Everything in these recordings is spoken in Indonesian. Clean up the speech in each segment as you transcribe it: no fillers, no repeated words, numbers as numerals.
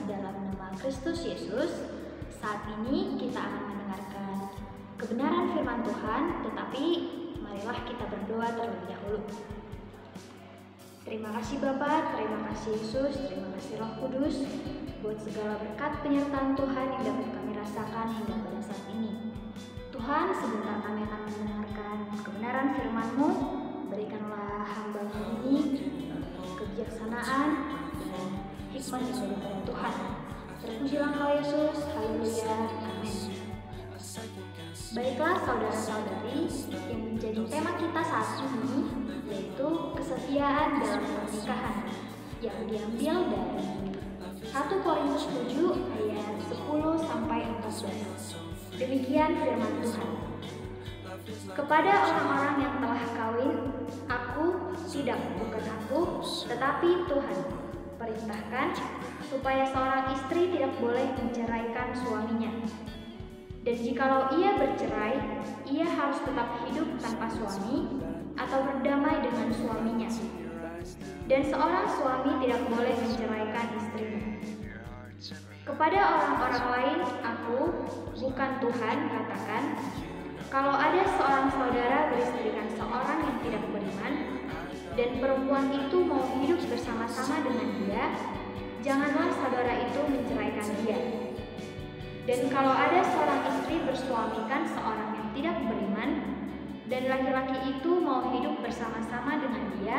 dalam nama Kristus Yesus. Saat ini kita akan mendengarkan kebenaran firman Tuhan, tetapi marilah kita berdoa terlebih dahulu. Terima kasih Bapa, terima kasih Yesus, terima kasih Roh Kudus buat segala berkat penyertaan Tuhan yang dapat kami rasakan hingga pada saat ini. Tuhan, sebentar kami akan mendengarkan kebenaran firman-Mu. Berikanlah hamba-Mu ini kebijaksanaan dan hikmat yang dari Tuhan. Terpujilah Engkau Yesus, haleluya, amin. Baiklah saudara-saudari, yang menjadi tema kita saat ini yaitu kesetiaan dalam pernikahan yang diambil dari 1 Korintus 7 ayat 10 sampai 14. Demikian firman Tuhan. Kepada orang-orang yang telah kawin, aku tidak, bukan aku, tetapi Tuhan, perintahkan supaya seorang istri tidak boleh menceraikan suaminya. Dan jikalau ia bercerai, ia harus tetap hidup tanpa suami atau berdamai dengan suaminya. Dan seorang suami tidak boleh menceraikan istrinya. Kepada orang-orang lain, aku, bukan Tuhan, katakan, kalau ada seorang saudara beristrikan seorang yang tidak beriman, dan perempuan itu mau hidup bersama-sama dengan dia, janganlah saudara itu menceraikan dia. Dan kalau ada seorang istri bersuamikan seorang yang tidak beriman, dan laki-laki itu mau hidup bersama-sama dengan dia,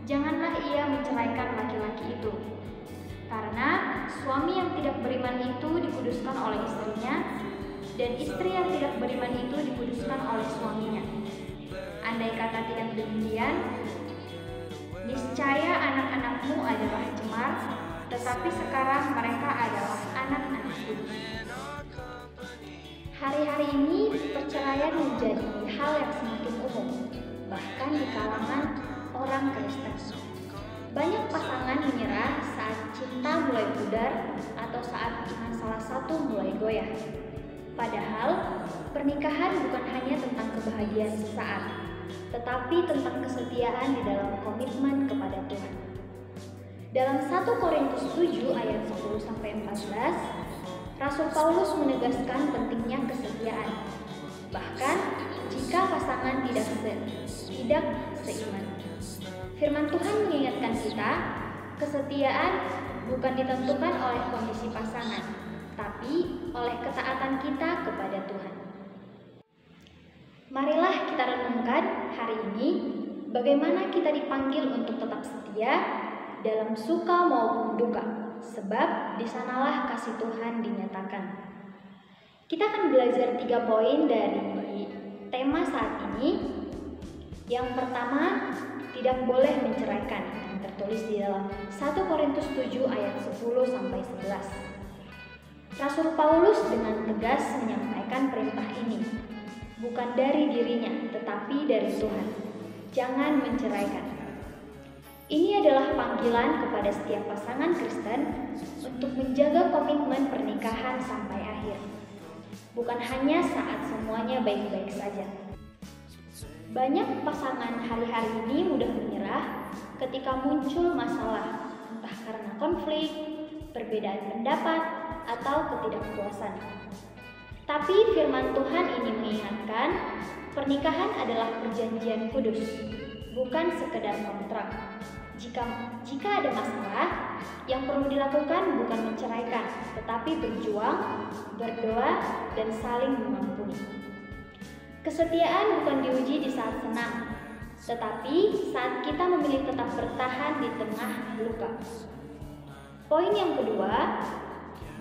janganlah ia menceraikan laki-laki itu. Karena suami yang tidak beriman itu dikuduskan oleh istrinya, dan istri yang tidak beriman itu dikuduskan oleh suaminya. Andai kata tidak demikian, niscaya anak-anakmu adalah cemar, tetapi sekarang mereka adalah anak-anak kudus. Hari-hari ini perceraian menjadi hal yang semakin umum, bahkan di kalangan orang Kristen. Banyak pasangan menyerah saat cinta mulai pudar atau saat iman salah satu mulai goyah. Padahal pernikahan bukan hanya tentang kebahagiaan sesaat, tetapi tentang kesetiaan di dalam komitmen kepada Tuhan. Dalam 1 Korintus 7 ayat 10-14, Rasul Paulus menegaskan pentingnya kesetiaan. Bahkan jika pasangan tidak seiman. Firman Tuhan mengingatkan kita, kesetiaan bukan ditentukan oleh kondisi pasangan, tapi oleh ketaatan kita kepada Tuhan. Marilah kita renungkan hari ini bagaimana kita dipanggil untuk tetap setia dalam suka maupun duka, sebab di sanalah kasih Tuhan dinyatakan. Kita akan belajar 3 poin dari tema saat ini. Yang pertama, tidak boleh menceraikan, yang tertulis di dalam 1 Korintus 7 ayat 10-11. Rasul Paulus dengan tegas menyampaikan perintah ini, bukan dari dirinya, tetapi dari Tuhan. Jangan menceraikan. Ini adalah panggilan kepada setiap pasangan Kristen untuk menjaga komitmen pernikahan sampai akhir, bukan hanya saat semuanya baik-baik saja. Banyak pasangan hari-hari ini mudah menyerah ketika muncul masalah, entah karena konflik, perbedaan pendapat, atau ketidakpuasan. Tapi firman Tuhan ini mengingatkan, pernikahan adalah perjanjian kudus, bukan sekedar kontrak. Jika ada masalah, yang perlu dilakukan bukan menceraikan, tetapi berjuang, berdoa, dan saling mengampuni. Kesetiaan bukan diuji di saat senang, tetapi saat kita memilih tetap bertahan di tengah luka. Poin yang kedua,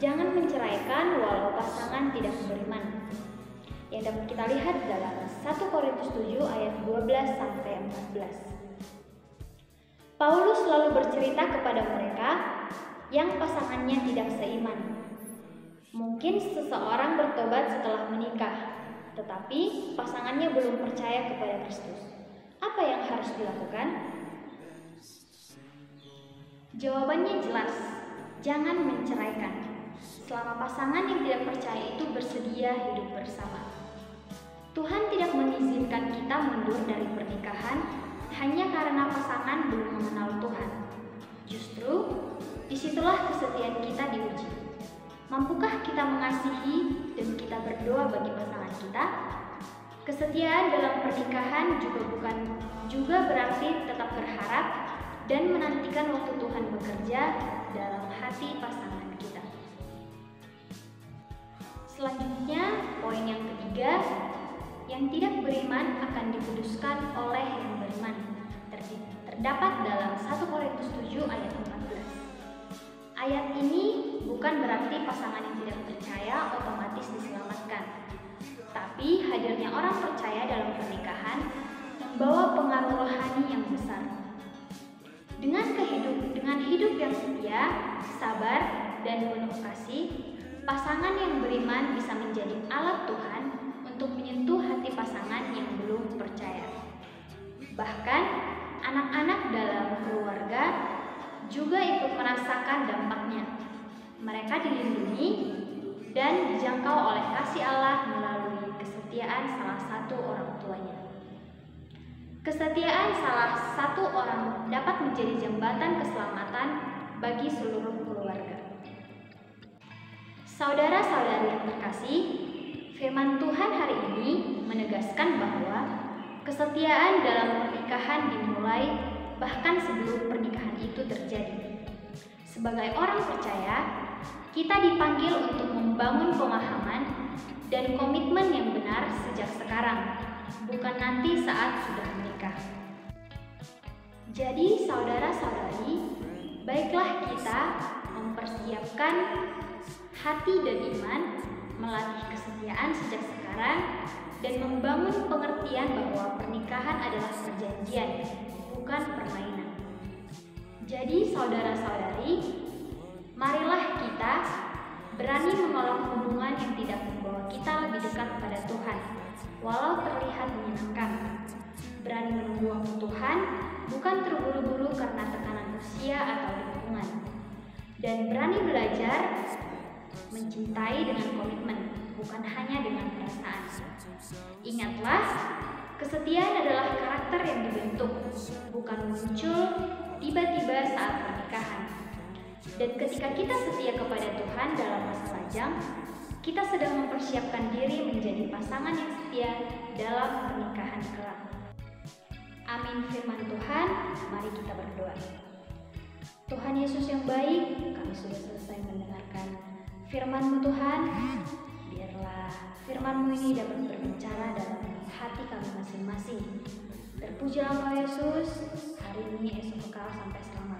jangan menceraikan walau pasangan tidak beriman. Yang dapat kita lihat dalam 1 Korintus 7 ayat 12-14. Paulus lalu bercerita kepada mereka yang pasangannya tidak seiman. Mungkin seseorang bertobat setelah menikah, tetapi pasangannya belum percaya kepada Kristus. Apa yang harus dilakukan? Jawabannya jelas, jangan menceraikan. Selama pasangan yang tidak percaya itu bersedia hidup bersama. Tuhan tidak mengizinkan kita mundur dari pernikahan hanya karena pasangan belum mengenal Tuhan. Justru disitulah kesetiaan kita diuji. Mampukah kita mengasihi dan kita berdoa bagi pasangan kita? Kesetiaan dalam pernikahan juga berarti tetap berharap dan menantikan waktu Tuhan bekerja dalam hati pasangan kita. Selanjutnya, poin yang ketiga, yang tidak beriman akan dikuduskan oleh yang beriman. Terdapat dalam 1 Korintus 7 ayat 14. Ayat ini bukan berarti pasangan yang tidak percaya otomatis diselamatkan. Tapi hadirnya orang percaya dalam pernikahan membawa pengaruh rohani yang besar. Dengan hidup yang setia, sabar, dan penuh kasih, pasangan yang beriman bisa menjadi alat Tuhan untuk menyentuh hati pasangan yang belum percaya. Bahkan, anak-anak dalam keluarga juga ikut merasakan dampaknya. Mereka dilindungi dan dijangkau oleh kasih Allah melalui kesetiaan salah satu orang tuanya. Kesetiaan salah satu orang dapat menjadi jembatan keselamatan bagi seluruh keluarga. Saudara-saudari yang terkasih, firman Tuhan hari ini menegaskan bahwa kesetiaan dalam pernikahan dimulai bahkan sebelum pernikahan itu terjadi. Sebagai orang percaya, kita dipanggil untuk membangun pemahaman dan komitmen yang benar sejak sekarang, bukan nanti saat sudah menikah. Jadi saudara-saudari, baiklah kita mempersiapkan hati dan iman, melatih kesetiaan sejak sekarang, dan membangun pengertian bahwa pernikahan adalah perjanjian, bukan permainan. Jadi saudara-saudari, marilah kita berani menolak hubungan yang tidak membawa kita lebih dekat kepada Tuhan, walau terlihat menyenangkan. Berani menunggu waktu Tuhan, bukan terburu-buru karena tekanan usia atau lingkungan. Dan berani belajar mencintai dengan komitmen, bukan hanya dengan perasaan. Ingatlah, kesetiaan adalah karakter yang dibentuk, bukan muncul tiba-tiba saat pernikahan. Dan ketika kita setia kepada Tuhan dalam masa lajang, kita sedang mempersiapkan diri menjadi pasangan yang setia dalam pernikahan kelak. Amin firman Tuhan, mari kita berdoa. Tuhan Yesus yang baik, kami sudah selesai mendengarkan firman-Mu Tuhan. Biarlah firman-Mu ini dapat berbicara dalam hati kami masing-masing. Terpujilah Engkau Yesus, hari ini, esok kekal, sampai selamanya.